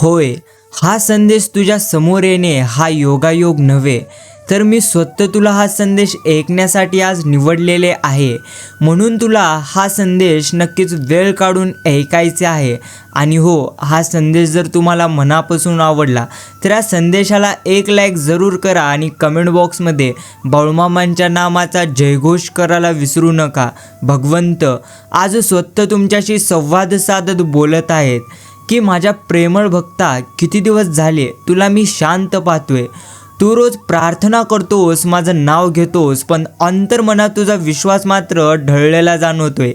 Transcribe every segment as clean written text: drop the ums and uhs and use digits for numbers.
होय, हा संदेश तुझ्या समोर येणे हा योगायोग नव्हे, तर मी स्वतः तुला हा संदेश ऐकण्यासाठी आज निवडलेले आहे. म्हणून तुला हा संदेश नक्कीच वेळ काढून ऐकायचे आहे. आणि हो, हा संदेश जर तुम्हाला मनापासून आवडला तर या संदेशाला एक लाईक जरूर करा आणि कमेंट बॉक्समध्ये बाळूमामांच्या नामाचा जयघोष करायला विसरू नका. भगवंत आज स्वतः तुमच्याशी संवाद साधत बोलत आहेत की माझ्या प्रेमळ भक्ता, किती दिवस झाले तुला मी शांत पाहतोय. तू रोज प्रार्थना करतोस, माझं नाव घेतोस, पण अंतर्मनात तुझा विश्वास मात्र ढळलेला जाणवतोय.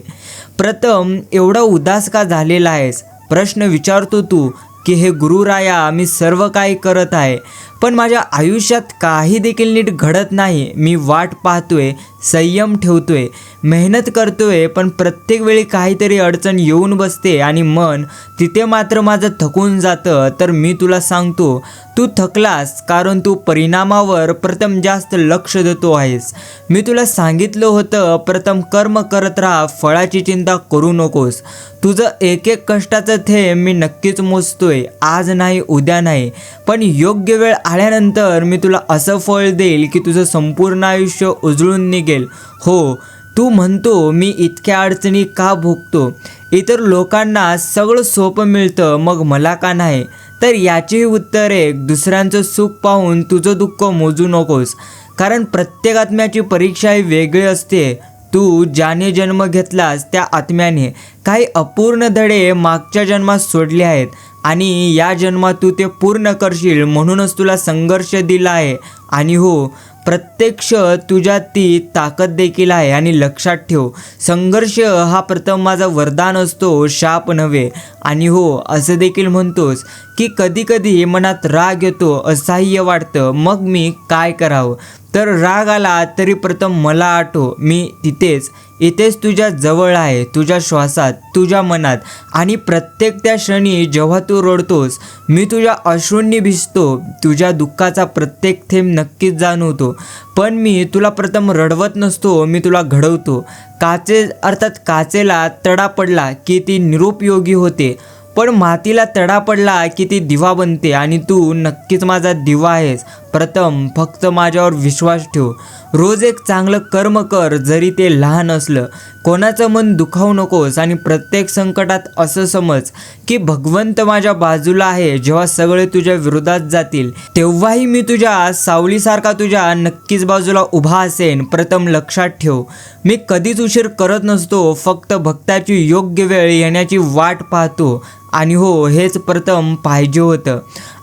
प्रथम, एवढा उदास का झालेला आहेस? प्रश्न विचारतो तू की हे गुरुराया, मी सर्व काही करत आहे, पण माझ्या आयुष्यात काही देखील नीट घडत नाही. मी वाट पाहतोय, संयम ठेवतोय, मेहनत करतोय, पण प्रत्येक वेळी काहीतरी अडचण येऊन बसते आणि मन तिथे मात्र माझं थकून जातं. तर मी तुला सांगतो, तू थकलास कारण तू परिणामावर प्रथम जास्त लक्ष देतो आहेस. मी तुला सांगितलं होतं, प्रथम कर्म करत राहा, फळाची चिंता करू नकोस. तुझं एक एक कष्टाचं थेंब मी नक्कीच मोजतोय. आज नाही, उद्या नाही, पण योग्य वेळ आल्यानंतर मी तुला असं फळ देईल की तुझं संपूर्ण आयुष्य उजळून निघेल. हो, तू म्हणतो मी इतक्या अडचणी का भोगतो? इतर लोकांना सगळं सोपं मिळतं, मग मला का नाही? तर याचेही उत्तर एक, दुसऱ्यांचं सुख पाहून तुझं दुःख मोजू नकोस, कारण प्रत्येक आत्म्याची परीक्षा ही वेगळी असते. तू ज्याने जन्म घेतलास त्या आत्म्याने काही अपूर्ण धडे मागच्या जन्मात सोडले आहेत आणि या जन्मात तू ते पूर्ण करशील, म्हणूनच तुला संघर्ष दिला आहे. आणि हो, प्रत्यक्ष तुझ्यात ती ताकद देखील आहे. आणि लक्षात ठेव, संघर्ष हा प्रथम माझा वरदान असतो, शाप नव्हे. आणि हो, असं देखील म्हणतोस की कधी कधी मनात राग येतो, असह्य वाटतं, मग मी काय करावं? तर राग आला तरी प्रथम मला आठव, मी इथेच तुझ्या जवळ आहे, तुझ्या श्वासात, तुझ्या मनात. आणि प्रत्येक त्या क्षणी जेव्हा तू रडतोस, मी तुझ्या अश्रूंनी भिजतो, तुझ्या दुःखाचा प्रत्येक थेंब नक्कीच जाणवतो. पण मी तुला प्रथम रडवत नसतो, मी तुला घडवतो. काचेला तडा पडला की ती निरुपयोगी होते, पण मातीला तडा पडला की ती दिवा बनते. आणि तू नक्कीच माझा दिवा आहेस. प्रथम फक्त माझ्यावर विश्वास ठेव. रोज एक चांगलं कर्म कर, जरी ते लहान असलं. कोणाचं मन दुखावू नकोस आणि प्रत्येक संकटात असं समज की भगवंत माझ्या बाजूला आहे. जेव्हा सगळे तुझ्या विरोधात जातील तेव्हाही मी तुझ्या सावलीसारखा तुझ्या नक्कीच बाजूला उभा असेन. प्रथम लक्षात ठेव, मी कधीच उशीर करत नसतो, फक्त भक्ताची योग्य वेळ येण्याची वाट पाहतो. आणि हो, हेच प्रथम पाहिजे होतं.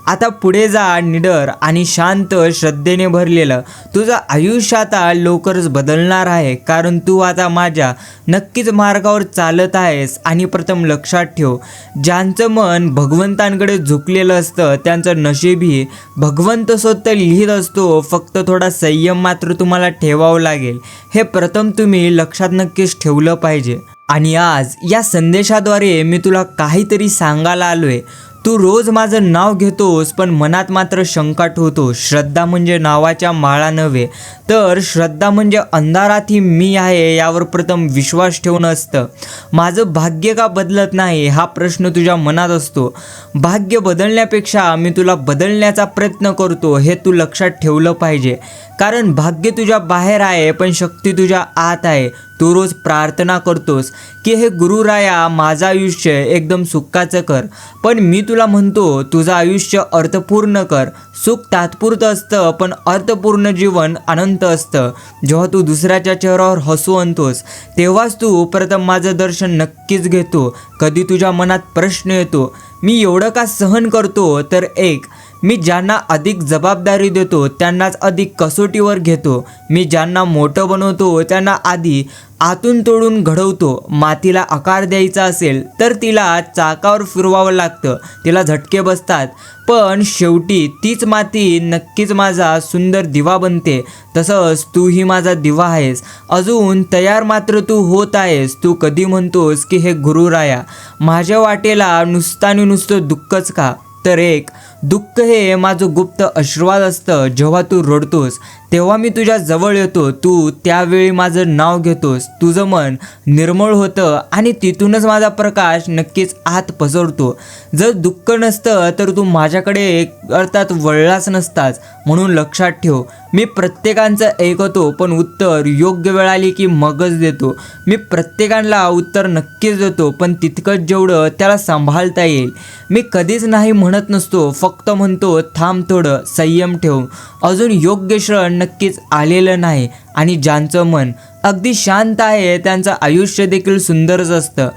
आता पुढे जा, निडर आणि शांत, श्रद्धेने भरलेलं. तुझं आयुष्य आता लवकरच बदलणार आहे, कारण तू आता माझ्या नक्कीच मार्गावर चालत आहेस. आणि प्रथम लक्षात ठेव, ज्यांचं मन भगवंतांकडे झुकलेलं असतं त्यांचं नशीबही भगवंत स्वतः लिहित असतो. फक्त थोडा संयम मात्र तुम्हाला ठेवावं लागेल. हे प्रथम तुम्ही लक्षात नक्कीच ठेवलं पाहिजे. आणि आज या संदेशाद्वारे मी तुला काहीतरी सांगायला आलोय. तू रोज माझं नाव घेतोस, पण मनात मात्र शंका ठेवतोस. श्रद्धा म्हणजे नावाच्या माळा नव्हे, तर श्रद्धा म्हणजे अंधारातही मी आहे यावर प्रथम विश्वास ठेवणं असतं. माझं भाग्य का बदलत नाही हा प्रश्न तुझ्या मनात असतो. भाग्य बदलण्यापेक्षा मी तुला बदलण्याचा प्रयत्न करतो, हे तू लक्षात ठेवलं पाहिजे. कारण भाग्य तुझ्या बाहेर आहे, पण शक्ती तुझ्या आत आहे. तू रोज प्रार्थना करतोस की हे गुरुराया, माझं आयुष्य एकदम सुखाचं कर, पण मी तुला म्हणतो, तुझं आयुष्य अर्थपूर्ण कर. सुख तात्पुरतं असतं, पण अर्थपूर्ण जीवन अनंत असतं. जेव्हा तू दुसऱ्याच्या चेहऱ्यावर हसू आणतोस तेव्हाच तू प्रथम माझं दर्शन नक्कीच घेतो. कधी तुझ्या मनात प्रश्न येतो, मी एवढं का सहन करतो? तर एक, मी ज्यांना अधिक जबाबदारी देतो त्यांनाच अधिक कसोटीवर घेतो. मी ज्यांना मोठं बनवतो त्यांना आधी आतून तोडून घडवतो. मातीला आकार द्यायचा असेल तर तिला चाकावर फिरवावं लागतं, तिला झटके बसतात, पण शेवटी तीच माती नक्कीच माझा सुंदर दिवा बनते. तसंच तूही माझा दिवा आहेस. अजून तयार मात्र तू होत आहेस. तू कधी म्हणतोस की हे गुरुराया, माझ्या वाटेला नुसतं दुःखच का? तर एक, दुःख हे माझं गुप्त आशीर्वाद असतं. जेव्हा तू रडतोस तेव्हा मी तुझ्या जवळ येतो. तू त्यावेळी माझं नाव घेतोस. तुझं मन निर्मळ होतं आणि तिथूनच माझा प्रकाश नक्कीच आत पसरतो. जर दुःख नसतं तर तू माझ्याकडे अर्थात वळलाच नसताच. म्हणून लक्षात ठेव, मी प्रत्येकांचं ऐकतो पण उत्तर योग्य वेळ आली की मगच देतो. मी प्रत्येकाला उत्तर नक्कीच देतो पण तितकंच जेवढं त्याला सांभाळता येईल. मी कधीच नाही म्हणत नसतो, फक्त म्हणतो थांब थोडं, संयम ठेव, अजून योग्य क्षण नक्कीच आलेलं नाही. आणि ज्यांचं मन अगदी शांत आहे त्यांचं आयुष्य देखील सुंदरच असतं.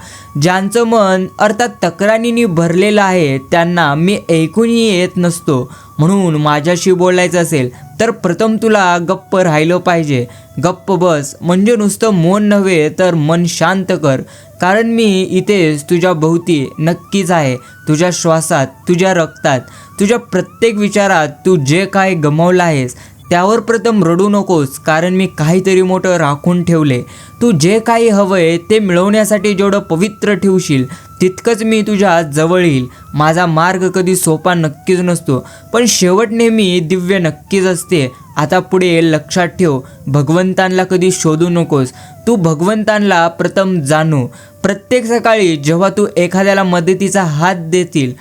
ज्यांचं मन अर्थात तक्रारींनी भरलेलं आहे त्यांना मी ऐकूनही येत नसतो. म्हणून माझ्याशी बोलायचं असेल तर प्रथम तुला गप्प राहिलं पाहिजे. गप्प बस, म्हणजे नुसतं मौन नव्हे तर मन शांत कर. कारण मी इथेच तुझ्या भोवती नक्कीच आहे. तुझ्या श्वासात, तुझ्या रक्तात, तुझ्या प्रत्येक विचारात. तू जे काय गमावलं आहेस त्यावर प्रथम रडू नकोस, कारण मी काहीतरी मोठं राखून ठेवले. तू जे काही हवंय ते मिळवण्यासाठी जेवढं पवित्र ठेवशील तितकंच मी तुझ्या जवळ येईल. माझा मार्ग कधी सोपा नक्कीच नसतो पण शेवट नेहमी दिव्य नक्कीच असते. आता पुढे लक्षात ठेव, भगवंतांना कधी शोधू नकोस, तू भगवंतांना प्रथम जाणू. प्रत्येक सकाळी जेव्हा तू एखाद्याला मदतीचा हात देतील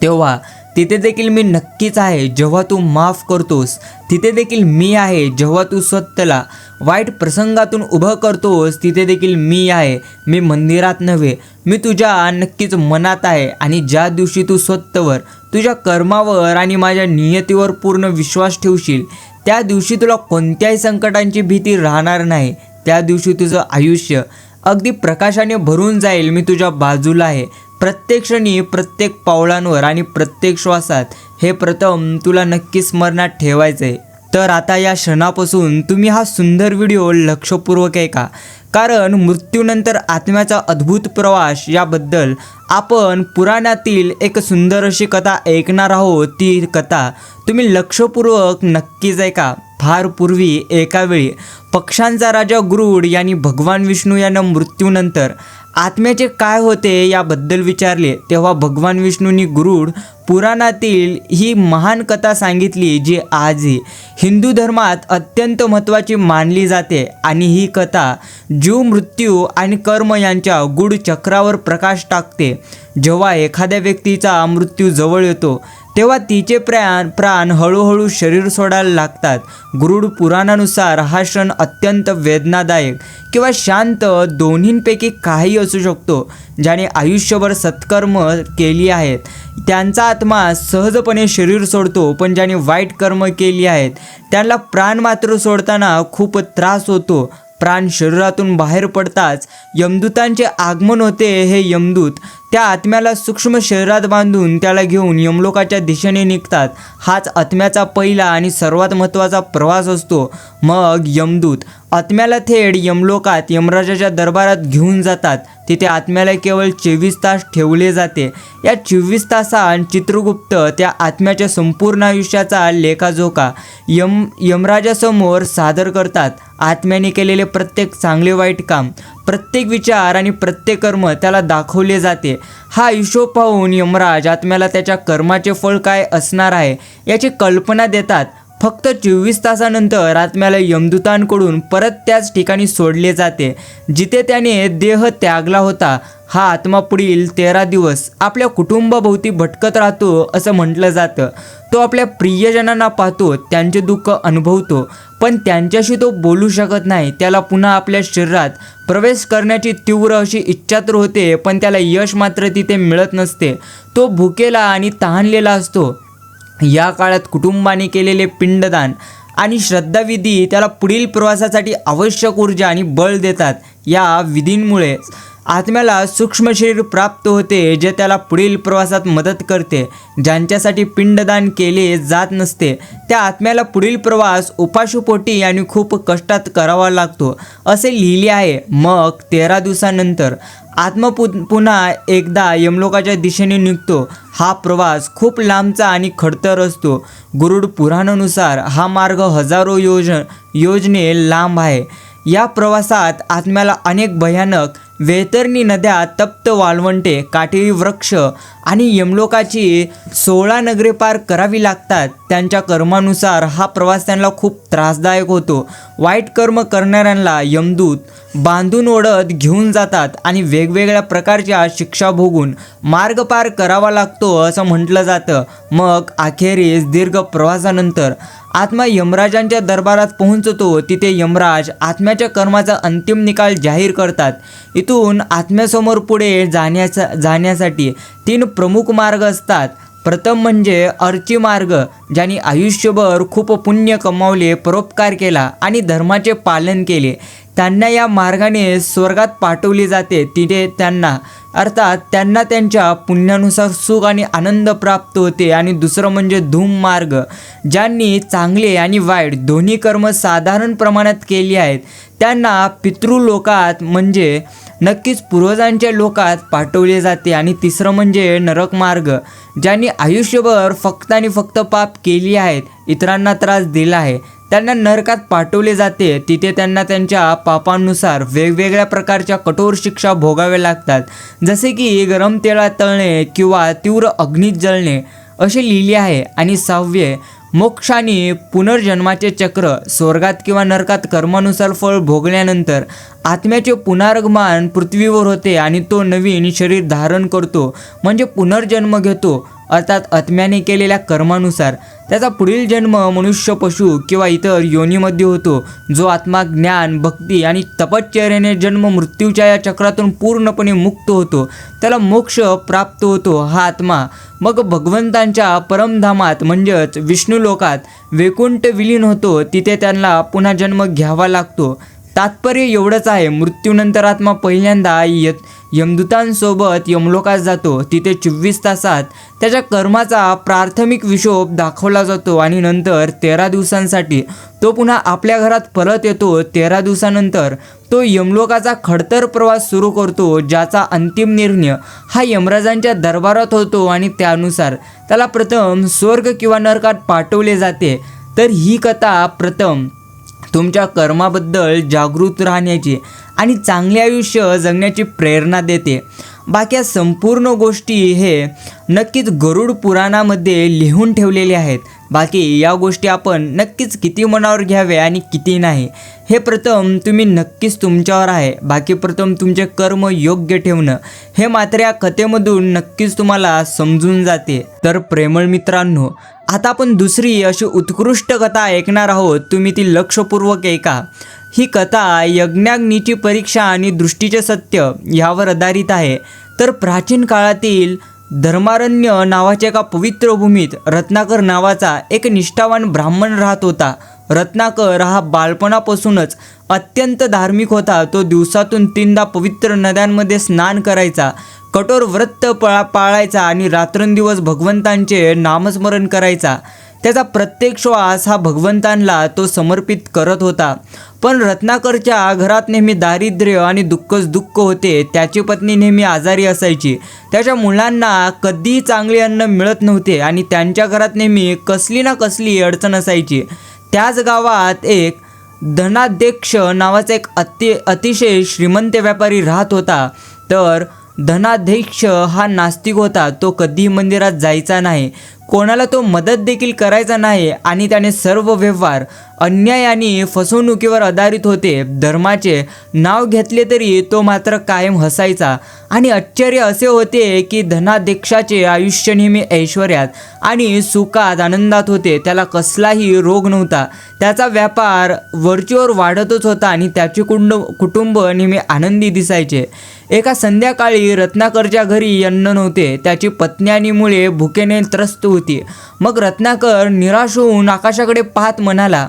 तेव्हा तिथे देखील मी नक्कीच आहे. जेव्हा तू माफ करतोस तिथे देखील मी आहे. जेव्हा तू स्वतःला वाईट प्रसंगातून उभं करतोस तिथे देखील मी आहे. मी मंदिरात नव्हे, मी तुझ्या नक्कीच मनात आहे. आणि ज्या दिवशी तू स्वतःवर, तुझ्या कर्मावर आणि माझ्या नियतीवर पूर्ण विश्वास ठेवशील त्या दिवशी तुला कोणत्याही संकटांची भीती राहणार नाही. त्या दिवशी तुझं आयुष्य अगदी प्रकाशाने भरून जाईल. मी तुझ्या बाजूला आहे प्रत्येक क्षणी, प्रत्येक पावलांवर आणि प्रत्येक श्वासात. हे प्रथम तुला नक्की स्मरणात ठेवायचं आहे. तर आता या क्षणापासून तुम्ही हा सुंदर व्हिडिओ लक्षपूर्वक ऐका, कारण मृत्यूनंतर आत्म्याचा अद्भुत प्रवास याबद्दल आपण पुराणातील एक सुंदर अशी कथा ऐकणार आहोत. ती कथा तुम्ही लक्षपूर्वक नक्कीच ऐका. फार पूर्वी एका वेळी पक्ष्यांचा राजा गरुड यांनी भगवान विष्णू यांना मृत्यूनंतर आत्म्याचे काय होते याबद्दल विचारले. तेव्हा भगवान विष्णूंनी गरुड पुराणातील ही महान कथा सांगितली, जी आजही हिंदू धर्मात अत्यंत महत्त्वाची मानली जाते. आणि ही कथा जीव, मृत्यू आणि कर्म यांच्या गूढ चक्रावर प्रकाश टाकते. जेव्हा एखाद्या व्यक्तीचा मृत्यू जवळ येतो तेव्हा तिचे प्राण हळूहळू शरीर सोडायला लागतात. गरुड पुराणानुसार हा क्षण अत्यंत वेदनादायक किंवा शांत दोन्हींपैकी काही असू शकतो. ज्याने आयुष्यभर सत्कर्म केली आहेत त्यांचा आत्मा सहजपणे शरीर सोडतो, पण ज्याने वाईट कर्म केली आहेत त्यांना प्राण मात्र सोडताना खूप त्रास होतो. प्राण शरीरातून बाहेर पडताच यमदूतांचे आगमन होते. हे यमदूत त्या आत्म्याला सूक्ष्म शरीरात बांधून त्याला घेऊन यमलोकाच्या दिशेने निघतात. हाच आत्म्याचा पहिला आणि सर्वात महत्त्वाचा प्रवास असतो. मग यमदूत आत्म्याला थेट यमलोकात यमराजाच्या दरबारात घेऊन जातात. तिथे आत्म्याला केवळ 24 तास ठेवले जाते. या 24 तासांत चित्रगुप्त त्या आत्म्याच्या संपूर्ण आयुष्याचा लेखाजोखा यमराजासमोर सादर करतात. आत्म्याने केलेले प्रत्येक चांगले वाईट काम, प्रत्येक विचार आणि प्रत्येक कर्म त्याला दाखवले जाते. हा हिशोब पाहून यमराज आत्म्याला त्याच्या कर्माचे फळ काय असणार आहे याची कल्पना देतात. फक्त 24 तासानंतर आत्म्याला यमदूतांकडून परत त्याच ठिकाणी सोडले जाते जिथे त्याने देह त्यागला होता. हा आत्मा पुढील 13 दिवस आपल्या कुटुंबाभोवती भटकत राहतो असं म्हटलं जातं. तो आपल्या प्रियजनांना पाहतो, त्यांचे दुःख अनुभवतो, पण त्यांच्याशी तो बोलू शकत नाही. त्याला पुन्हा आपल्या शरीरात प्रवेश करण्याची तीव्र अशी इच्छा तर होते, पण त्याला यश मात्र तिथे मिळत नसते. तो भुकेला आणि तहानलेला असतो. या काळात कुटुंबाने केलेले पिंडदान आणि श्रद्धाविधी त्याला पुढील प्रवासासाठी आवश्यक ऊर्जा आणि बळ देतात. या विधींमुळे आत्म्याला सूक्ष्म शरीर प्राप्त होते, जे त्याला पुढील प्रवासात मदत करते. ज्यांच्यासाठी पिंडदान केले जात नसते त्या आत्म्याला पुढील प्रवास उपाशीपोटी आणि खूप कष्टात करावा लागतो असे लिहिले आहे. मग 13 दिवसानंतर आत्मा पुन्हा एकदा यमलोकाच्या दिशेने निघतो. हा प्रवास खूप लांबचा आणि खडतर असतो. गरुड पुराणानुसार हा मार्ग हजारो योजने लांब आहे. या प्रवासात आत्म्याला अनेक भयानक वैतरणी नद्या, तप्त वाळवंटे, काटेरी वृक्ष आणि यमलोकाची 16 नगरे पार करावी लागतात. त्यांच्या कर्मानुसार हा प्रवास त्यांना खूप त्रासदायक होतो. वाईट कर्म करणाऱ्यांना यमदूत बांधून ओढत घेऊन जातात आणि वेगवेगळ्या प्रकारच्या शिक्षा भोगून मार्ग पार करावा लागतो असं म्हटलं जातं. मग अखेरीस दीर्घ प्रवासानंतर आत्मा यमराजांच्या दरबारात पोहोचतो. तिथे यमराज आत्म्याच्या कर्माचा अंतिम निकाल जाहीर करतात. इथून आत्म्यासमोर पुढे जाण्यासाठी 3 प्रमुख मार्ग असतात. प्रथम म्हणजे अर्ची मार्ग. ज्यांनी आयुष्यभर खूप पुण्य कमावले, परोपकार केला आणि धर्माचे पालन केले, त्यांना या मार्गाने स्वर्गात पाठवले जाते. तिथे त्यांना त्यांच्या पुण्यानुसार सुख आणि आनंद प्राप्त होते. आणि दुसरं म्हणजे धूम मार्ग. ज्यांनी चांगले आणि वाईट दोन्ही कर्म साधारण प्रमाणात केली आहेत, त्यांना पितृलोकात म्हणजे नक्कीच पूर्वजांच्या लोकात पाठवले जाते. आणि तिसरं म्हणजे नरक मार्ग. ज्यांनी आयुष्यभर फक्त आणि फक्त पाप केली आहेत, इतरांना त्रास दिला आहे, त्यांना नरकात पाठवले जाते. तिथे त्यांना त्यांच्या पापांनुसार वेगवेगळ्या प्रकारच्या कठोर शिक्षा भोगाव्या लागतात, जसे की गरम तेलात तळणे किंवा तीव्र अग्नीत जळणे असे लिहिले आहे. आणि 6वे मोक्ष आणि पुनर्जन्माचे चक्र. स्वर्गात किंवा नरकात कर्मानुसार फळ भोगल्यानंतर आत्म्याचे पुनरागमन पृथ्वीवर होते आणि तो नवीन शरीर धारण करतो, म्हणजे पुनर्जन्म घेतो. अर्थात आत्म्याने केलेल्या कर्मानुसार त्याचा पुढील जन्म मनुष्य, पशु किंवा इतर योनीमध्ये होतो. जो आत्मा ज्ञान, भक्ती आणि तपश्चर्याने जन्म मृत्यूच्या या चक्रातून पूर्णपणे मुक्त होतो, त्याला मोक्ष प्राप्त होतो. हा आत्मा मग भगवंतांच्या परमधामात म्हणजेच विष्णू लोकात वैकुंठ विलीन होतो. तिथे त्यांना पुन्हा जन्म घ्यावा लागतो. तात्पर्य एवढंच आहे, मृत्यूनंतर आत्मा पहिल्यांदा यमदूतांसोबत यमलोकात जातो. तिथे 24 तासात त्याच्या कर्माचा प्राथमिक हिशोब दाखवला जातो आणि नंतर 13 दिवसांसाठी तो पुन्हा आपल्या घरात परत येतो. 13 दिवसानंतर तो यमलोकाचा खडतर प्रवास सुरू करतो, ज्याचा अंतिम निर्णय हा यमराजांच्या दरबारात होतो आणि त्यानुसार त्याला प्रथम स्वर्ग किंवा नरकात पाठवले जाते. तर ही कथा प्रथम तुमच्या कर्माबद्दल जागृत राहण्याची आणि चांगले आयुष्य जगण्याची प्रेरणा देते. बाकी या संपूर्ण गोष्टी हे नक्कीच गरुड पुराणामध्ये लिहून ठेवलेले आहेत. बाकी या गोष्टी आपण नक्कीच किती मनावर घ्यावे आणि किती नाही, हे प्रथम तुम्ही नक्कीच तुमच्यावर आहे. बाकी प्रथम तुमचे कर्म योग्य ठेवणं हे मात्र या कथेमधून नक्कीच तुम्हाला समजून जाते. तर प्रेमळ मित्रांनो, आता आपण दुसरी अशी उत्कृष्ट कथा ऐकणार आहोत. तुम्ही ती लक्षपूर्वक ऐका. ही कथा यज्ञाग्नीची परीक्षा आणि दृष्टीचे सत्य यावर आधारित आहे. तर प्राचीन काळातील धर्मारण्य नावाच्या एका पवित्र भूमीत रत्नाकर नावाचा एक निष्ठावान ब्राह्मण राहत होता. रत्नाकर हा बालपणापासूनच अत्यंत धार्मिक होता. तो दिवसातून 3दा पवित्र नद्यांमध्ये स्नान करायचा, कठोर व्रत पाळायचा आणि रात्रंदिवस भगवंतांचे नामस्मरण करायचा. त्याचा प्रत्येक श्वास हा भगवंतांना तो समर्पित करत होता. पण रत्नाकरच्या घरात नेहमी दारिद्र्य आणि दुःखच दुःख होते. त्याची पत्नी नेहमी आजारी असायची. त्याच्या मुलांना कधीही चांगले अन्न मिळत नव्हते आणि त्यांच्या घरात नेहमी कसली ना कसली अडचण असायची. त्याच गावात एक धनाध्यक्ष नावाचा एक अतिशय श्रीमंत व्यापारी राहत होता. तर धनाध्यक्ष हा नास्तिक होता. तो कधीही मंदिरात जायचा नाही, कोणाला तो मदत देखील करायचा नाही आणि त्याने सर्व व्यवहार अन्याय आणि फसवणुकीवर आधारित होते. धर्माचे नाव घेतले तरी तो मात्र कायम हसायचा. आणि आश्चर्य असे होते की धनाध्यक्षाचे आयुष्य नेहमी ऐश्वर्यात आणि सुखात आनंदात होते. त्याला कसलाही रोग नव्हता. त्याचा व्यापार वरचीवर वाढतच होता आणि त्याचे कुटुंब नेहमी आनंदी दिसायचे. एका संध्याकाळी रत्नाकरच्या घरी अन्न नव्हते. त्याची पत्नी आणि मुले भुकेने त्रस्त होती. मग रत्नाकर निराश होऊन आकाशाकडे पाहत म्हणाला,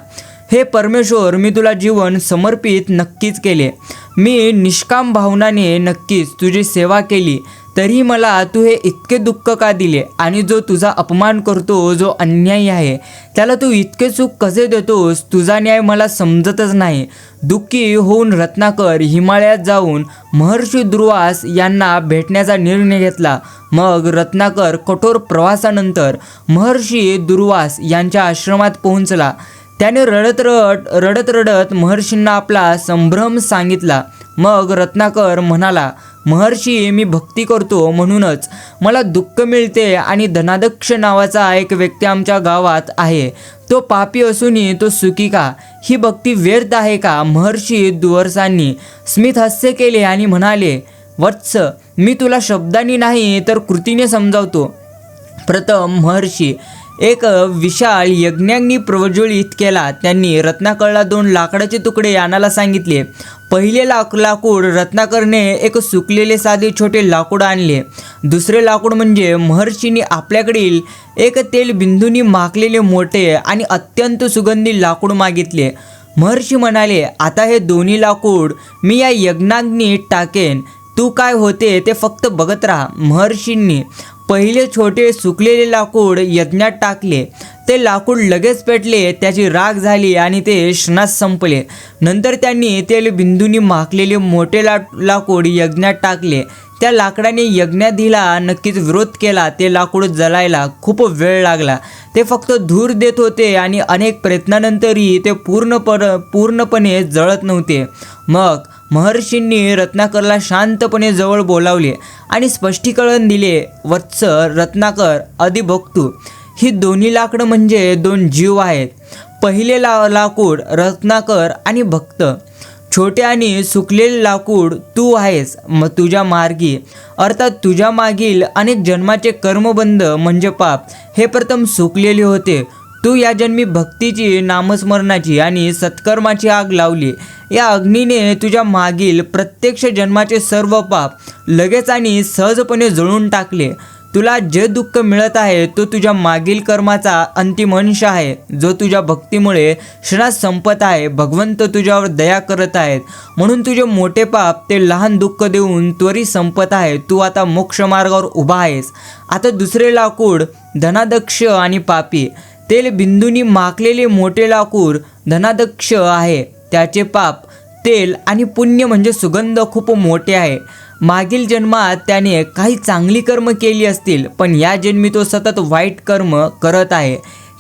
हे परमेश्वर, मी तुला जीवन समर्पित नक्कीच केले. मी निष्काम भावनाने नक्कीच तुझी सेवा केली, तरी मला तू हे इतके दुःख का दिले? आणि जो तुझा अपमान करतो, जो अन्यायी आहे, त्याला तू इतके सुख कसे देतोस? तुझा न्याय मला समजतच नाही. दुःखी होऊन रत्नाकर हिमालयात जाऊन महर्षी दुर्वास यांना भेटण्याचा निर्णय घेतला. मग रत्नाकर कठोर प्रवासानंतर महर्षी दुर्वास यांच्या आश्रमात पोहोचला. त्याने रडत रडत महर्षींना आपला संभ्रम सांगितला. मग रत्नाकर म्हणाला, महर्षी, मी भक्ती करतो म्हणूनच मला दुःख मिळते आणि धनादक्ष नावाचा एक व्यक्ती आमच्या गावात आहे. तो पापी असूनही तो सुखी का? ही भक्ती व्यर्थ आहे का? महर्षी दुर्वासांनी स्मित हास्य केले आणि म्हणाले, वत्स, मी तुला शब्दांनी नाही तर कृतीने समजावतो. प्रथम महर्षी एक विशाल यज्ञाग्नी प्रज्वलित केला. त्यांनी रत्नाकरला 2 लाकडाचे तुकडे आणायला सांगितले. पहिले लाकूड रत्नाकरने एक सुकलेले साधे छोटे लाकूड आणले. दुसरे लाकूड म्हणजे महर्षींनी आपल्याकडील एक तेल बिंदूंनी माखलेले मोठे आणि अत्यंत सुगंधी लाकूड मागितले. महर्षी म्हणाले, आता हे दोन्ही लाकूड मी या यज्ञाग्नीत टाकेन. तू काय होते ते फक्त बघत राहा. महर्षींनी पहिले छोटे सुकलेले लाकूड यज्ञात टाकले. ते लाकूड लगेच पेटले, त्याची राख झाली आणि ते क्षणात संपले. नंतर त्यांनी तेल बिंदूंनी माखलेले मोठे लाकूड यज्ञात टाकले. त्या लाकडाने यज्ञाधीला नक्कीच विरोध केला. ते लाकूड जलायला खूप वेळ लागला. ते फक्त धूर देत होते आणि अनेक प्रयत्नानंतरही ते पूर्णपणे जळत नव्हते. मग महर्षींनी रत्नाकरला शांतपणे जवळ बोलावले आणि स्पष्टीकरण दिले. वत्स रत्नाकर, आधी बघतो, ही दोन्ही लाकडं म्हणजे 2 जीव आहेत. पहिले लाकूड रत्नाकर आणि भक्त. छोटे आणि सुकलेले लाकूड तू आहेस. मग तुझ्या मार्गी अर्थात तुझ्या मागील अनेक जन्माचे कर्मबंध म्हणजे पाप हे प्रथम सुकलेले होते. तू या जन्मी भक्तीची, नामस्मरणाची आणि सत्कर्माची आग लावली. या अग्नीने तुझ्या मागील प्रत्यक्ष जन्माचे सर्व पाप लगेच आणि सहजपणे जळून टाकले. तुला जे दुःख मिळत आहे तो तुझ्या मागील कर्माचा अंतिम अंश आहे, जो तुझ्या भक्तीमुळे क्षणात संपत आहे. भगवंत तुझ्यावर दया करत आहेत म्हणून तुझे मोठे पाप ते लहान दुःख देऊन त्वरित संपत आहे. तू आता मोक्षमार्गावर उभा आहेस. आता दुसरे लाकूड धनादक्ष आणि पापी. तेल बिंदूंनी माखलेले मोठे लाकूड धनादक्ष आहे. त्याचे पाप, तेल आणि पुण्य म्हणजे सुगंध खूप मोठे आहे. मागील जन्मात त्याने काही चांगली कर्म केली असतील, पण या जन्मी तो सतत वाईट कर्म करत आहे.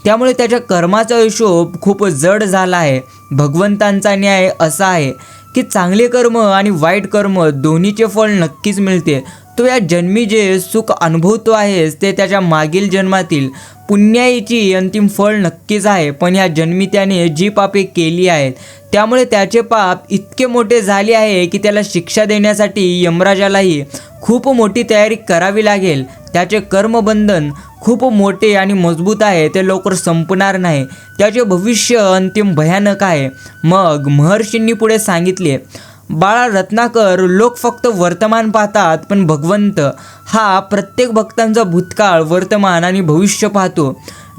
त्यामुळे त्याच्या कर्माचा हिशोब खूप जड झाला आहे. भगवंतांचा न्याय असा आहे की चांगले कर्म आणि वाईट कर्म दोन्हीचे फळ नक्कीच मिळते. तो या जन्मी जे सुख अनुभवतो आहेस ते त्याच्या मागील जन्मातील पुण्याईची अंतिम फळ नक्कीच आहे. पण या जन्मी त्याने जी पापे केली आहेत त्यामुळे त्याचे पाप इतके मोठे झाले आहे की त्याला शिक्षा देण्यासाठी यमराजालाही खूप मोठी तयारी करावी लागेल. त्याचे कर्मबंधन खूप मोठे आणि मजबूत आहे. ते लवकर संपणार नाही. त्याचे भविष्य अंतिम भयानक आहे. मग महर्षींनी पुढे सांगितले, बाळा रत्नाकर, लोक फक्त वर्तमान पाहतात, पण भगवंत हा प्रत्येक भक्तांचा भूतकाळ, वर्तमान आणि भविष्य पाहतो.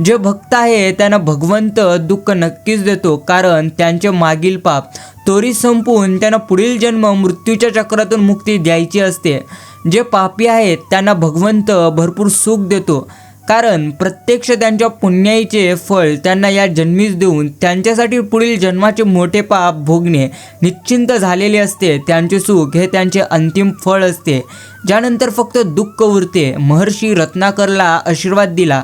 जे भक्त आहे त्यांना भगवंत दुःख नक्कीच देतो, कारण त्यांचे मागील पाप त्वरित संपून त्यांना पुढील जन्म मृत्यूच्या चक्रातून मुक्ती द्यायची असते. जे पापी आहेत त्यांना भगवंत भरपूर सुख देतो, कारण प्रत्यक्ष त्यांच्या पुण्याईचे फळ त्यांना या जन्मीच देऊन त्यांच्यासाठी पुढील जन्माचे मोठे पाप भोगणे निश्चिंत झालेले असते. त्यांचे सुख हे त्यांचे अंतिम फळ असते, ज्यानंतर फक्त दुःख उरते. महर्षी रत्नाकरला आशीर्वाद दिला,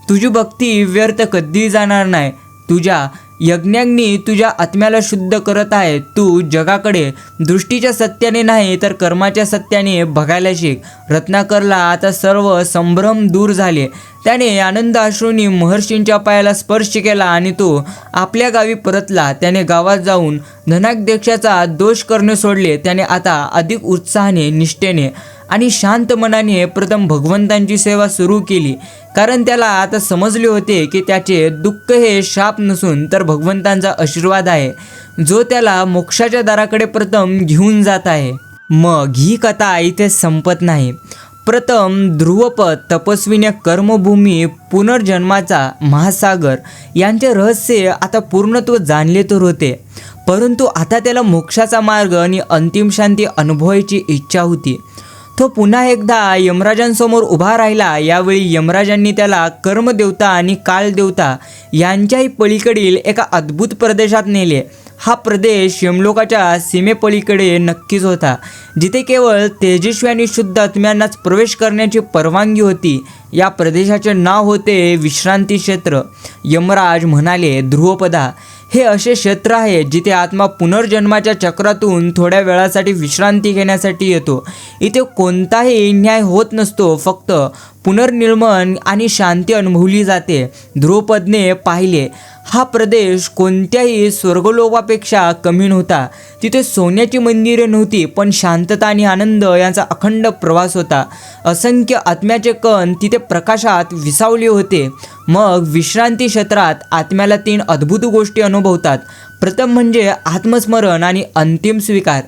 तुझी भक्ती व्यर्थ कधीही जाणार नाही. तुझ्या यज्ञाग्नी तुझ्या आत्म्याला शुद्ध करत आहे. तू जगाकडे दृष्टीच्या सत्याने नाही तर कर्माच्या सत्याने बघायला शिक. रत्नाकरला आता सर्व संभ्रम दूर झाले. त्याने आनंद अश्रूंनी महर्षींच्या पायाला स्पर्श केला आणि तो आपल्या गावी परतला. त्याने गावात जाऊन धनाध्यक्षाचा दोष करणे सोडले. त्याने आता अधिक उत्साहाने, निष्ठेने आणि शांत मनाने प्रथम भगवंतांची सेवा सुरू केली, कारण त्याला आता समजले होते की त्याचे दुःख हे शाप नसून तर भगवंतांचा आशीर्वाद आहे, जो त्याला मोक्षाच्या दाराकडे प्रथम घेऊन जात आहे. मग ही कथा इथे संपत नाही. प्रथम ध्रुवपद, तपस्वीने कर्मभूमी, पुनर्जन्माचा महासागर यांचे रहस्य आता पूर्णत्व जाणले तर होते, परंतु आता त्याला मोक्षाचा मार्ग आणि अंतिम शांती अनुभवायची इच्छा होती. तो पुन्हा एकदा यमराजांसमोर उभा राहिला. यावेळी यमराजांनी त्याला कर्मदेवता आणि कालदेवता यांच्याही पलीकडील एका अद्भुत प्रदेशात नेले. हा प्रदेश यमलोकाच्या सीमेपलीकडे नक्कीच होता, जिथे केवळ तेजस्वी आणि शुद्ध आत्म्यांनाच प्रवेश करण्याची परवानगी होती. या प्रदेशाचे नाव होते विश्रांती क्षेत्र. यमराज म्हणाले, ध्रुवपदा, हे असे क्षेत्र आहे जिथे आत्मा पुनर्जन्माच्या चक्रातून थोड्या वेळासाठी विश्रांती घेण्यासाठी येतो. इथे कोणताही न्याय होत नसतो, फक्त पुनर्निर्माण आणि शांती अनुभवली जाते. ध्रुवपदने पाहिले, हा प्रदेश कोणत्याही स्वर्गलोकापेक्षा कमी नव्हता. तिथे सोन्याची मंदिरे नव्हती, पण शांतता आणि आनंद यांचा अखंड प्रवास होता. असंख्य आत्म्याचे कण तिथे प्रकाशात विसावले होते. मग विश्रांती क्षेत्रात आत्म्याला 3 अद्भुत गोष्टी अनुभवतात. प्रथम म्हणजे आत्मस्मरण आणि अंतिम स्वीकार.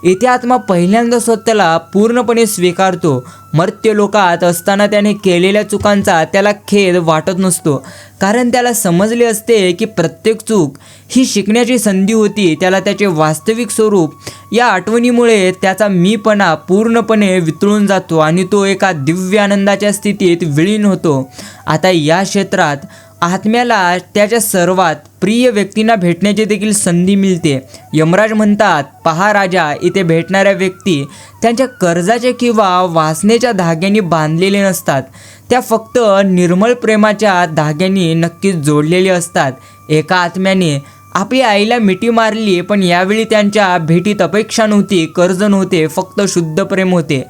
येथे आत्मा पहिल्यांदा स्वतःला पूर्णपणे स्वीकारतो. मर्त्यलोकात असताना त्याने केलेल्या चुकांचा त्याला खेद वाटत नसतो, कारण त्याला समजले असते की प्रत्येक चूक ही शिकण्याची संधी होती. त्याला त्याचे वास्तविक स्वरूप या आठवणीमुळे त्याचा मीपणा पूर्णपणे वितळून जातो आणि तो एका दिव्य आनंदाच्या स्थितीत विलीन होतो. आता या क्षेत्रात आत्म्याला त्याच्या सर्वात प्रिय व्यक्तींना भेटण्याची देखील संधी मिळते. यमराज म्हणतात, पहा राजा, इथे भेटणाऱ्या व्यक्ती त्यांच्या कर्जाचे किंवा वासनेच्या धाग्यांनी बांधलेले नसतात. त्या फक्त निर्मळ प्रेमाच्या धाग्यांनी नक्कीच जोडलेले असतात. एका आत्म्याने आपल्या आईला मिठी मारली, पण यावेळी त्यांच्या भेटीत अपेक्षा नव्हती, कर्ज नव्हते, फक्त शुद्ध प्रेम होते.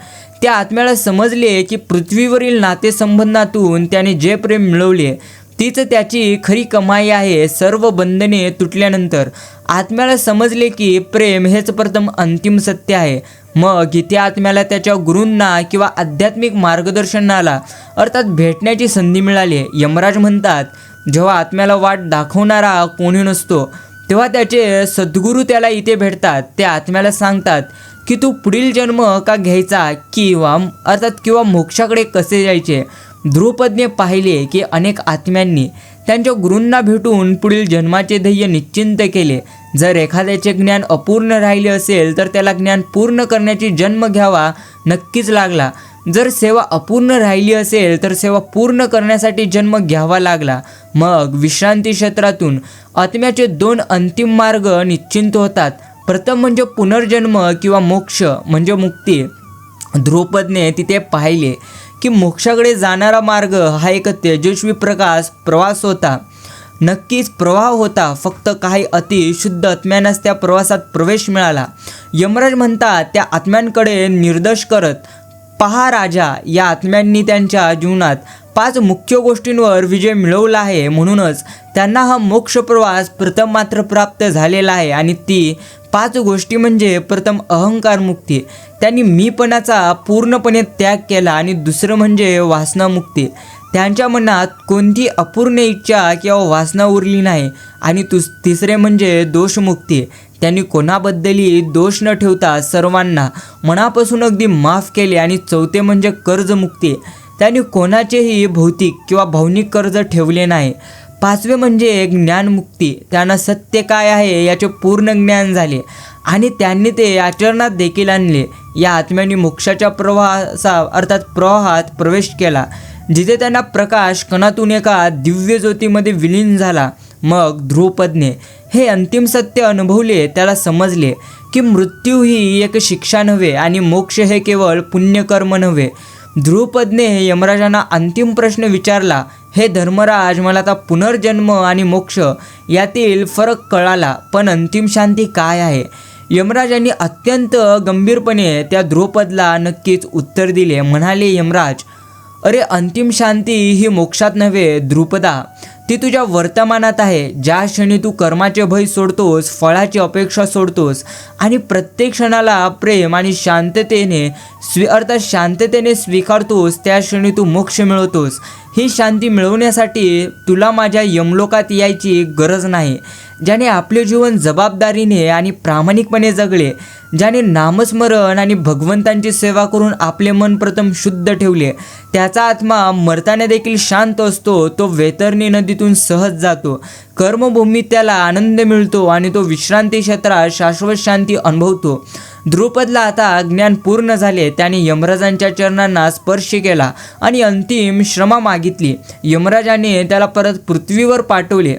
त्या आत्म्याला समजले की पृथ्वीवरील नातेसंबंधातून त्याने जे प्रेम मिळवले तीच त्याची खरी कमाई आहे. सर्व बंधने तुटल्यानंतर आत्म्याला समजले की प्रेम हेच प्रथम अंतिम सत्य आहे. मग इथे आत्म्याला त्याच्या गुरूंना किंवा आध्यात्मिक मार्गदर्शनाला अर्थात भेटण्याची संधी मिळाली. यमराज म्हणतात, जेव्हा आत्म्याला वाट दाखवणारा कोणी नसतो, तेव्हा त्याचे सद्गुरू त्याला इथे भेटतात. ते आत्म्याला सांगतात की तू पुढील जन्म का घ्यायचा किंवा मोक्षाकडे कसे जायचे. ध्रुवपदने पाहिले की अनेक आत्म्यांनी त्यांच्या गुरूंना भेटून पुढील जन्माचे ध्येय निश्चिंत केले. जर एखाद्याचे ज्ञान अपूर्ण राहिले असेल तर त्याला ज्ञान पूर्ण करण्याची जन्म घ्यावा नक्कीच लागला. जर सेवा अपूर्ण राहिली असेल तर सेवा पूर्ण करण्यासाठी जन्म घ्यावा लागला. मग विश्रांती क्षेत्रातून आत्म्याचे 2 अंतिम मार्ग निश्चिंत होतात. प्रथम म्हणजे पुनर्जन्म किंवा मोक्ष म्हणजे मुक्ती. ध्रुवपदने तिथे पाहिले की मोक्षाकडे जाणारा मार्ग हा एक तेजस्वी प्रवास होता. नक्कीच प्रवाह होता, फक्त काही अति शुद्ध आत्म्यांनाच त्या प्रवासात प्रवेश मिळाला. यमराज म्हणतात, त्या आत्म्यांकडे निर्देश करत, पहा राजा, या आत्म्यांनी त्यांच्या जीवनात 5 मुख्य गोष्टींवर विजय मिळवला आहे. म्हणूनच त्यांना हा मोक्ष प्रवास प्रथम मात्र प्राप्त झालेला आहे. आणि ती 5 गोष्टी म्हणजे, प्रथम अहंकार मुक्ती, त्यांनी मीपणाचा पूर्णपणे त्याग केला. आणि दुसरं म्हणजे वासनामुक्ती, त्यांच्या मनात कोणती अपूर्ण इच्छा किंवा वासना उरली नाही. आणि तिसरे म्हणजे दोषमुक्ती, त्यांनी कोणाबद्दलही दोष न ठेवता सर्वांना मनापासून अगदी माफ केले. आणि चौथे म्हणजे कर्जमुक्ती, त्यांनी कोणाचेही भौतिक किंवा भावनिक कर्ज ठेवले नाही. 5वे म्हणजे ज्ञानमुक्ती, त्यांना सत्य काय आहे याचे पूर्ण ज्ञान झाले आणि त्यांनी ते आचरणात देखील आणले. या आत्म्यांनी मोक्षाच्या प्रवाहात प्रवेश केला, जिथे त्यांना प्रकाश कणातून एका दिव्य ज्योतीमध्ये विलीन झाला. मग ध्रुवपदने हे अंतिम सत्य अनुभवले. त्याला समजले की मृत्यू ही एक शिक्षा नव्हे आणि मोक्ष हे केवळ पुण्यकर्म नव्हे. ध्रुवपदने यमराजांना अंतिम प्रश्न विचारला, हे धर्मराज, मला आता पुनर्जन्म आणि मोक्ष यातील फरक कळाला, पण अंतिम शांती काय आहे. यमराजांनी अत्यंत गंभीरपणे त्या ध्रुवपदला नक्कीच उत्तर दिले. म्हणाले, यमराज, अरे अंतिम शांती ही मोक्षात नव्हे ध्रुपदा, ती तुझ्या वर्तमानात आहे. ज्या क्षणी तू कर्माचे भय सोडतोस, फळाची अपेक्षा सोडतोस आणि प्रत्येक क्षणाला प्रेम आणि शांततेने स्वीकारतोस, त्या क्षणी तू मोक्ष मिळवतोस. ही शांती मिळवण्यासाठी तुला माझ्या यमलोकात यायची गरज नाही. ज्याने आपले जीवन जबाबदारीने आणि प्रामाणिकपणे जगले, ज्याने नामस्मरण आणि भगवंतांची सेवा करून आपले मन प्रथम शुद्ध ठेवले, त्याचा आत्मा मरताना देखील शांत असतो. तो वैतरणी नदीतून सहज जातो. कर्मभूमीत त्याला आनंद मिळतो आणि तो विश्रांती क्षेत्रात शाश्वत शांती अनुभवतो. ध्रुपदला आता ज्ञान पूर्ण झाले. त्याने यमराजांच्या चरणांना स्पर्श केला आणि अंतिम क्षमा मागितली. यमराजाने त्याला परत पृथ्वीवर पाठवले.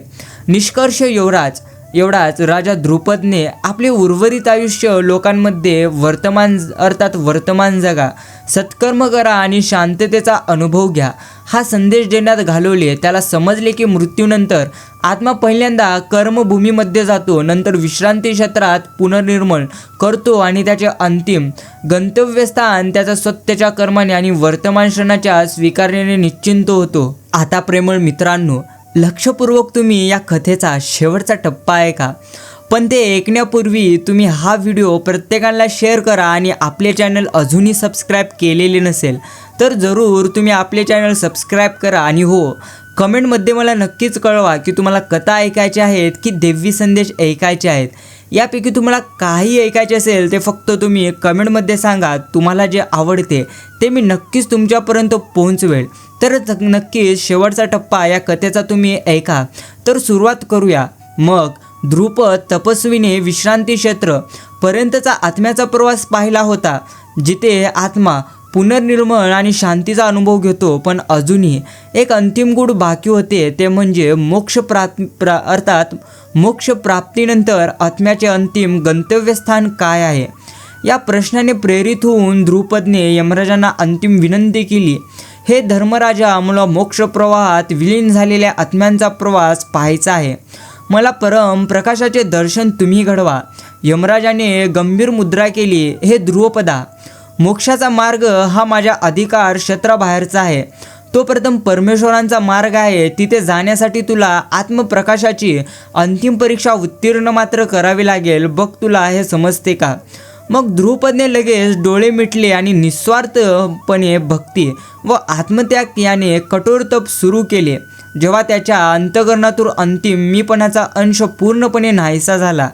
निष्कर्ष, युवराज, एवढाच राजा द्रुपदने आपले उर्वरित आयुष्य लोकांमध्ये वर्तमान जगा, सत्कर्म करा आणि शांततेचा अनुभव घ्या हा संदेश देण्यात घालवले. त्याला समजले की मृत्यूनंतर आत्मा पहिल्यांदा कर्मभूमीमध्ये जातो, नंतर विश्रांती क्षेत्रात पुनर्निर्मळ करतो आणि त्याचे अंतिम गंतव्यस्थान त्याचा सत्याच्या कर्माने आणि वर्तमान क्षणाच्या स्वीकारण्याने निश्चिंत होतो. आता प्रेमळ मित्रांनो, लक्षपूर्वक तुम्ही या कथेचा शेवटचा टप्पा ऐका. पण ते ऐकण्यापूर्वी तुम्ही हा व्हिडिओ प्रत्येकाला शेअर करा आणि आपले चॅनल अजूनही सबस्क्राईब केलेले नसेल तर जरूर तुम्ही आपले चॅनल सबस्क्राईब करा. आणि हो, कमेंटमध्ये मला नक्कीच कळवा की तुम्हाला कथा ऐकायच्या आहेत की दैवी संदेश ऐकायचे आहेत. यापैकी तुम्हाला काही ऐकायचे असेल ते फक्त तुम्ही कमेंटमध्ये सांगा. तुम्हाला जे आवडते ते मी नक्कीच तुमच्यापर्यंत पोहोचवेल. तर नक्कीच शेवटचा टप्पा या कथेचा तुम्ही ऐका. तर सुरुवात करूया. मग द्रुपद तपस्वीने विश्रांती क्षेत्र पर्यंतचा आत्म्याचा प्रवास पाहिला होता, जिथे आत्मा पुनर्निर्मळ आणि शांतीचा अनुभव घेतो. पण अजूनही एक अंतिम गूढ बाकी होते, ते म्हणजे अर्थात मोक्ष प्राप्तीनंतर आत्म्याचे अंतिम गंतव्यस्थान काय आहे. या प्रश्नाने प्रेरित होऊन द्रुपदने यमराजांना अंतिम विनंती केली. हे धर्मराजा, मला मोक्ष प्रवाहात विलीन झालेल्या आत्म्यांचा प्रवास पाहायचा आहे. मला परम प्रकाशाचे दर्शन तुम्ही घडवा. यमराजाने गंभीर मुद्रा केली. हे द्रुपदा, मोक्षाचा मार्ग हा माझ्या अधिकार क्षेत्राबाहेरचा आहे. तो प्रथम परमेश्वरांचा मार्ग आहे. तिथे जाण्यासाठी तुला आत्मप्रकाशाची अंतिम परीक्षा उत्तीर्ण मात्र करावी लागेल. बघ, तुला हे समजते का? मग द्रुपदने लगेच डोळे मिटले आणि निस्वार्थपणे भक्ती व आत्मत्याग याने कठोर तप सुरू केले. जेव्हा त्याच्या अंतःकरणातून अंतिम मीपणाचा अंश पूर्णपणे नाहीसा झाला,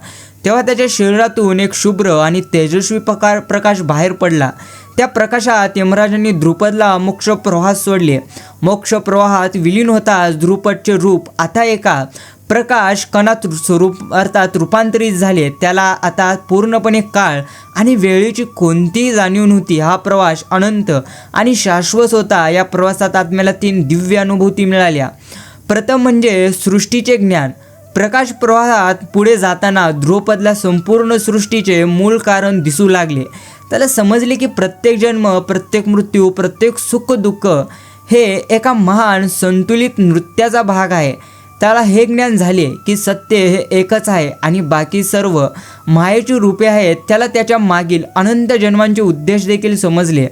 तेव्हा त्याच्या शरीरातून एक शुभ्र आणि तेजस्वी प्रकाश बाहेर पडला. त्या प्रकाशात यमराजांनी द्रुपदला मोक्ष प्रवाहात सोडले. मोक्ष प्रवाहात विलीन होताच द्रुपदचे रूप आता एका प्रकाश कणात रूपांतरित झाले. त्याला आता पूर्णपणे काळ आणि वेळेची कोणतीही जाणीव नव्हती. हा प्रवास अनंत आणि शाश्वत होता. या प्रवासात आत्म्याला 3 दिव्य अनुभूती मिळाल्या. प्रथम म्हणजे सृष्टीचे ज्ञान. प्रकाश प्रवाहात पुढे जाताना द्रुपदला संपूर्ण सृष्टीचे मूळ कारण दिसू लागले. त्याला समजले की प्रत्येक जन्म, प्रत्येक मृत्यू, प्रत्येक सुख दुःख हे एका महान संतुलित नृत्याचा भाग आहे. त्याला हे ज्ञान झाले की सत्य हे एकच आहे आणि बाकी सर्व मायेची रूपे आहेत. त्याला त्याच्या मागील अनंत जन्मांचे उद्देश देखील समजले.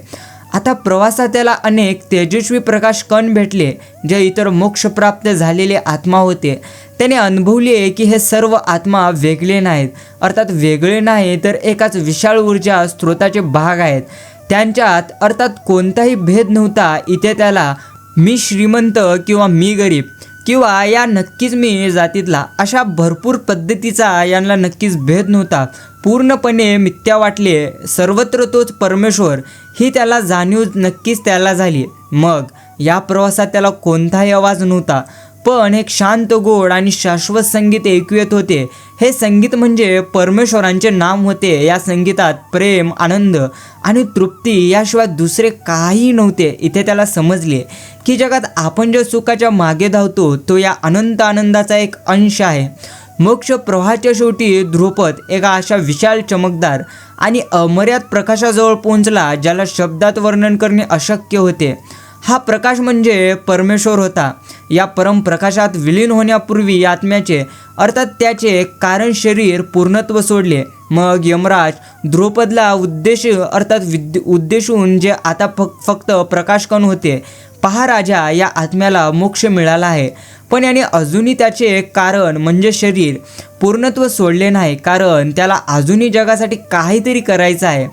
आता प्रवासात त्याला अनेक तेजस्वी प्रकाश कण भेटले, जे इतर मोक्षप्राप्त झालेले आत्मा होते. त्याने अनुभवले की हे सर्व आत्मा वेगळे नाहीत, अर्थात वेगळे नाही तर एकाच विशाल ऊर्जा स्रोताचे भाग आहेत. त्यांच्यात अर्थात कोणताही भेद नव्हता. इथे त्याला मी श्रीमंत किंवा मी गरीब किंवा या नक्कीच मी जातीतला अशा भरपूर पद्धतीचा यांना नक्कीच भेद नव्हता. पूर्णपणे मिथ्या वाटले. सर्वत्र तोच परमेश्वर ही त्याला जाणीव नक्कीच त्याला झाली. मग या प्रवासात त्याला कोणताही आवाज नव्हता, पण एक शांत गोड आणि शाश्वत संगीत ऐकू येत होते. हे संगीत म्हणजे परमेश्वरांचे नाम होते. या संगीतात प्रेम, आनंद आणि तृप्ती याशिवाय दुसरे काही नव्हते. इथे त्याला समजले की जगात आपण ज्या सुखाच्या मागे धावतो तो या अनंत आनंदाचा एक अंश आहे. मोक्ष प्रवाहाच्या शेवटी द्रुपद एका अशा विशाल, चमकदार आणि अमर्याद प्रकाशाजवळ पोहोचला, ज्याला शब्दात वर्णन करणे अशक्य होते. हा प्रकाश म्हणजे परमेश्वर होता. या परमप्रकाशात विलीन होण्यापूर्वी आत्म्याचे अर्थात त्याचे कारण शरीर पूर्णत्व सोडले. मग यमराज द्रुपदला उद्देशून जे आता फक्त प्रकाशकण होते, पहा राजा, या आत्म्याला मोक्ष मिळाला आहे, पण याने अजूनही त्याचे कारण म्हणजे शरीर पूर्णत्व सोडले नाही, कारण त्याला अजूनही जगासाठी काहीतरी करायचं आहे.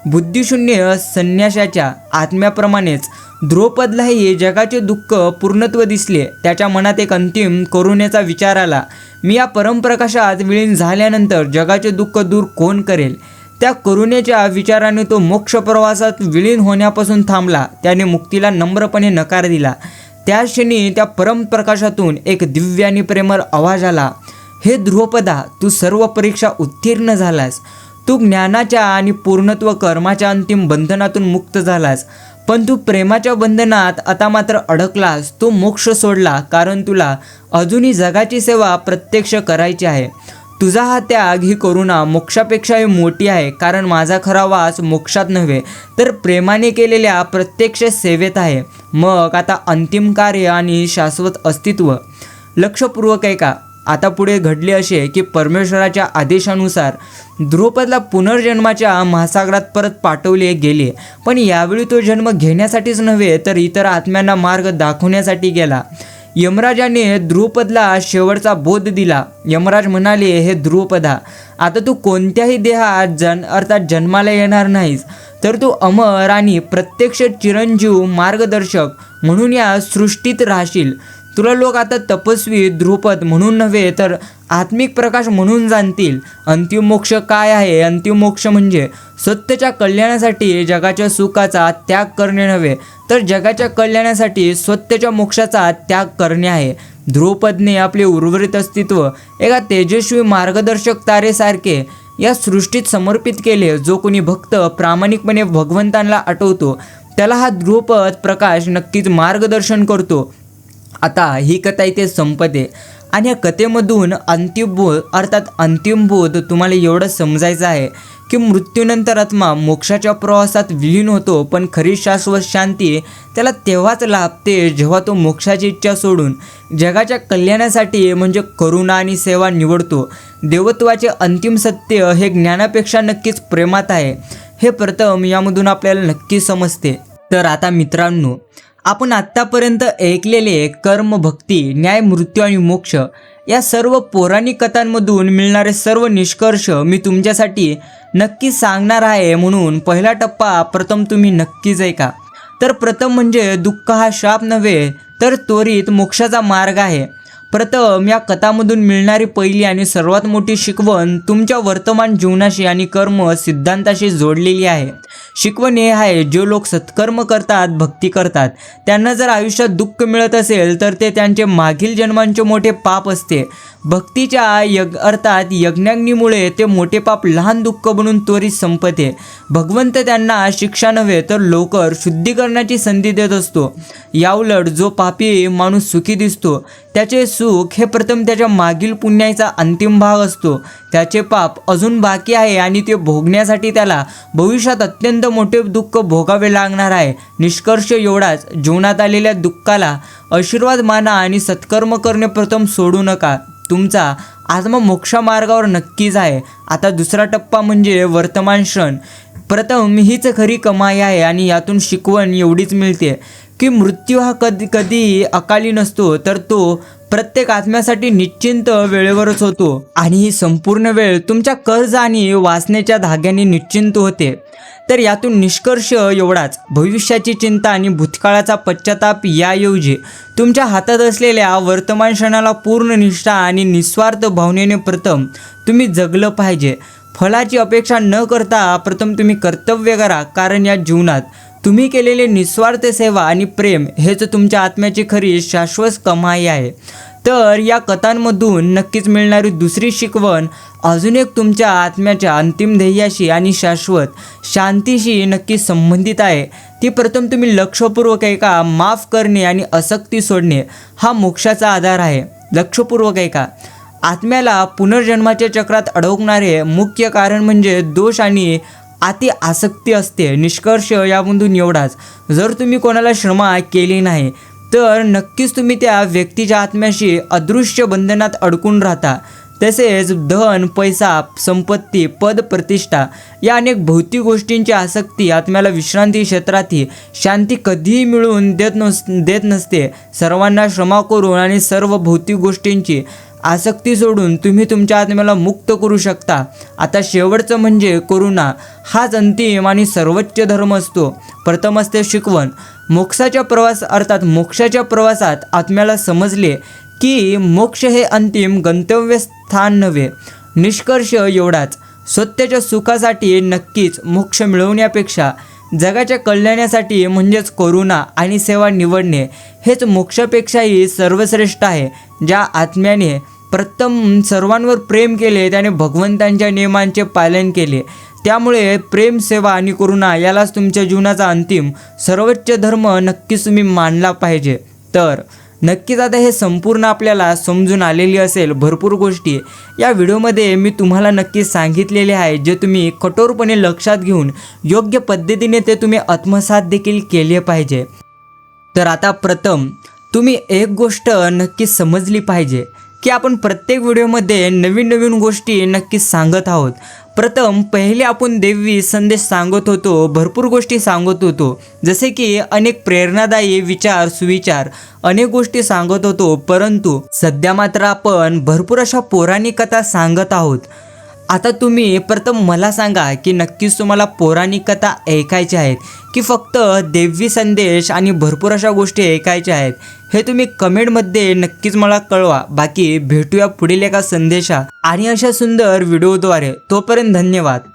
बुद्धिशून्य संन्याशाच्या आत्म्याप्रमाणेच द्रुपदलाही जगाचे दुःख पूर्णत्व दिसले. त्याच्या मनात एक अंतिम करुणेचा विचार आला. मी या परमप्रकाशात विलीन झाल्यानंतर जगाचे दुःख दूर कोण करेल? त्या करुणेच्या विचाराने तो मोक्ष प्रवासात विलीन होण्यापासून थांबला. त्याने मुक्तीला नम्रपणे नकार दिला. त्या क्षणी त्या परमप्रकाशातून एक दिव्य आणि प्रेमळ आवाज आला. हे द्रुपदा, तू सर्व परीक्षा उत्तीर्ण झालास. तू ज्ञानाच्या आणि पूर्णत्व कर्माच्या अंतिम बंधनातून मुक्त झालास, पण तू प्रेमाच्या बंधनात आता मात्र अडकलास. तो मोक्ष सोडला कारण तुला अजूनही जगाची सेवा प्रत्यक्ष करायची आहे. तुझा हा त्याग, ही करुणा मोक्षापेक्षाही मोठी आहे, कारण माझा खरा वास मोक्षात नव्हे तर प्रेमाने केलेल्या प्रत्यक्ष सेवेत आहे. मग आता अंतिम कार्य आणि शाश्वत अस्तित्व. लक्षपूर्वक आहे का? आता पुढे घडले असे की परमेश्वराच्या आदेशानुसार द्रुपदला पुनर्जन्माच्या महासागरात परत पाठवले गेले, पण यावेळी तो जन्म घेण्यासाठीच नव्हे तर इतर आत्म्यांना मार्ग दाखवण्यासाठी गेला. यमराजाने द्रुपदला शेवटचा बोध दिला. यमराज म्हणाले, हे द्रुपदा, आता तू कोणत्याही देहात अर्थात जन्माला येणार नाहीस, तर तू अमर आणि प्रत्यक्ष चिरंजीव मार्गदर्शक म्हणून या सृष्टीत राहशील. तुला लोक आता तपस्वी द्रुपद म्हणून नव्हे तर आत्मिक प्रकाश म्हणून जाणतील. अंतिम मोक्ष काय आहे? अंतिम मोक्ष म्हणजे सत्याच्या कल्याणासाठी जगाच्या सुखाचा त्याग करणे नव्हे तर जगाच्या कल्याणासाठी सत्याच्या मोक्षाचा त्याग करणे आहे. द्रुपदने आपले उर्वरित अस्तित्व एका तेजस्वी मार्गदर्शक तारेसारखे या सृष्टीत समर्पित केले. जो कोणी भक्त प्रामाणिकपणे भगवंतांना आठवतो त्याला हा द्रुपद प्रकाश नक्कीच मार्गदर्शन करतो. आता ही कथा इथे संपते आणि या कथेमधून अंतिम बोध तुम्हाला एवढं समजायचं आहे की मृत्यूनंतर आत्मा मोक्षाच्या प्रवासात विलीन होतो, पण खरी शाश्वत शांती त्याला तेव्हाच लाभते जेव्हा तो मोक्षाची इच्छा सोडून जगाच्या कल्याणासाठी म्हणजे करुणा आणि सेवा निवडतो. देवत्वाचे अंतिम सत्य हे ज्ञानापेक्षा नक्कीच प्रेमात आहे, हे प्रथम यामधून आपल्याला नक्की समजते. तर आता मित्रांनो, आपण आत्तापर्यंत ऐकलेले कर्म, भक्ती, न्याय, मृत्यू आणि मोक्ष या सर्व पौराणिक कथांमधून मिळणारे सर्व निष्कर्ष मी तुमच्यासाठी नक्की सांगणार आहे. म्हणून पहिला टप्पा प्रथम तुम्ही नक्कीच ऐका. तर प्रथम म्हणजे दुःख हा शाप नव्हे तर त्वरित मोक्षाचा मार्ग आहे. प्रथम या कथामधून मिळणारी पहिली आणि सर्वात मोठी शिकवण तुमच्या वर्तमान जीवनाशी आणि कर्म सिद्धांताशी जोडलेली आहे. शिकवण हे आहे, जे लोक सत्कर्म करतात, भक्ती करतात, त्यांना जर आयुष्यात दुःख मिळत असेल तर ते त्यांचे मागील जन्मांचे मोठे पाप असते. भक्तीच्या अर्थात यज्ञाग्नीमुळे ते मोठे पाप लहान दुःख बनून त्वरित संपते. भगवंत त्यांना शिक्षा नव्हे तर लवकर शुद्धीकरणाची संधी देत असतो. याउलट जो पापी माणूस सुखी दिसतो त्याचे सुख हे प्रथम त्याच्या मागील पुण्याचा अंतिम भाग असतो. त्याचे पाप अजून बाकी आहे आणि ते भोगण्यासाठी त्याला भविष्यात अत्यंत मोठे दुःख भोगावे लागणार आहे. निष्कर्ष एवढाच, जीवनात आलेल्या दुःखाला आशीर्वाद माना आणि सत्कर्म करणे प्रथम सोडू नका. तुमचा आत्मा मोक्षा मार्गावर नक्कीच आहे. आता दुसरा टप्पा म्हणजे वर्तमान क्षण. प्रथम हीच खरी कमाई आहे आणि यातून शिकवण एवढीच मिळते की मृत्यू हा कधी अकाली नसतो, तर तो प्रत्येक आत्म्यासाठी निश्चिंत वेळेवरच होतो आणि ही संपूर्ण वेळ तुमच्या कर्ज आणि वासनेच्या धाग्याने निश्चिंत होते. तर यातून निष्कर्ष एवढाच, भविष्याची चिंता आणि भूतकाळाचा पश्चाताप याऐवजी तुमच्या हातात असलेल्या वर्तमान क्षणाला पूर्ण निष्ठा आणि निस्वार्थ भावनेने प्रथम तुम्ही जगलं पाहिजे. फळाची अपेक्षा न करता प्रथम तुम्ही कर्तव्य करा, कारण या जीवनात तुम्ही केलेले निस्वार्थ सेवा आणि प्रेम हेच तुमच्या आत्म्याची खरी शाश्वत कमाई आहे. तर या कथांमधून नक्कीच मिळणारी दुसरी शिकवण अजून एक तुमच्या आत्म्याच्या अंतिम ध्येयाशी आणि शाश्वत शांतीशी नक्की संबंधित आहे. ती प्रथम तुम्ही लक्षपूर्वक ऐका. माफ करणे आणि आसक्ती सोडणे हा मोक्षाचा आधार आहे. लक्षपूर्वक ऐका. आत्म्याला पुनर्जन्माच्या चक्रात अडकणारे मुख्य कारण म्हणजे दोष आणि अति आसक्ती असते. निष्कर्ष यामधून एवढाच, जर तुम्ही कोणाला क्षमा केली नाही तर नक्कीच तुम्ही त्या व्यक्तीच्या आत्म्याशी अदृश्य बंधनात अडकून राहता. तसेच धन, पैसा, संपत्ती, पद, प्रतिष्ठा या अनेक भौतिक गोष्टींची आसक्ती आत्म्याला विश्रांती क्षेत्रातही शांती कधीही मिळवून देत नसते. सर्वांना क्षमा करून आणि सर्व भौतिक गोष्टींची आसक्ती सोडून तुम्ही तुमच्या आत्म्याला मुक्त करू शकता. आता शेवटचं म्हणजे करुणा. हाच अंतिम आणि सर्वोच्च धर्म असतो. प्रथम असते शिकवण. मोक्षाच्या प्रवासात आत्म्याला समजले की मोक्ष हे अंतिम गंतव्यस्थान नव्हे. निष्कर्ष एवढाच, सत्याच्या सुखासाठी नक्कीच मोक्ष मिळवण्यापेक्षा जगाच्या कल्याणासाठी म्हणजेच करुणा आणि सेवा निवडणे हेच मोक्षापेक्षाही सर्वश्रेष्ठ आहे. ज्या आत्म्याने प्रथम सर्वांवर प्रेम केले त्याने भगवंतांच्या नियमांचे पालन केले. त्यामुळे प्रेम, सेवा आणि करुणा यालाच तुमच्या जीवनाचा अंतिम सर्वोच्च धर्म नक्कीच तुम्ही मानला पाहिजे. तर नक्कीच आता हे संपूर्ण आपल्याला समजून आलेली असेल भरपूर गोष्टी या व्हिडिओमध्ये मी तुम्हाला नक्कीच सांगितलेले आहे, जे तुम्ही कठोरपणे लक्षात घेऊन योग्य पद्धतीने ते तुम्ही आत्मसात देखील केले पाहिजे। तर आता प्रथम तुम्ही एक गोष्ट नक्की समजली पाहिजे की आपण प्रत्येक व्हिडिओमध्ये नवीन नवीन गोष्टी नक्कीच सांगत आहोत। प्रथम पहिले आपण दैवी संदेश सांगत होतो, भरपूर गोष्टी सांगत होतो, जसे की अनेक प्रेरणादायी विचार सुविचार अनेक गोष्टी सांगत होतो, परंतु सध्या मात्र आपण भरपूर अशा पौराणिक कथा सांगत आहोत। आता तुम्ही प्रथम मला सांगा की नक्कीच तुम्हाला पौराणिक कथा ऐकायच्या आहेत की फक्त दैवी संदेश आणि भरपूर अशा गोष्टी ऐकायच्या आहेत, हे तुम्ही कमेंटमध्ये नक्कीच मला कळवा। बाकी भेटूया पुढील एका संदेशा आणि अशा सुंदर व्हिडिओद्वारे। तोपर्यंत धन्यवाद।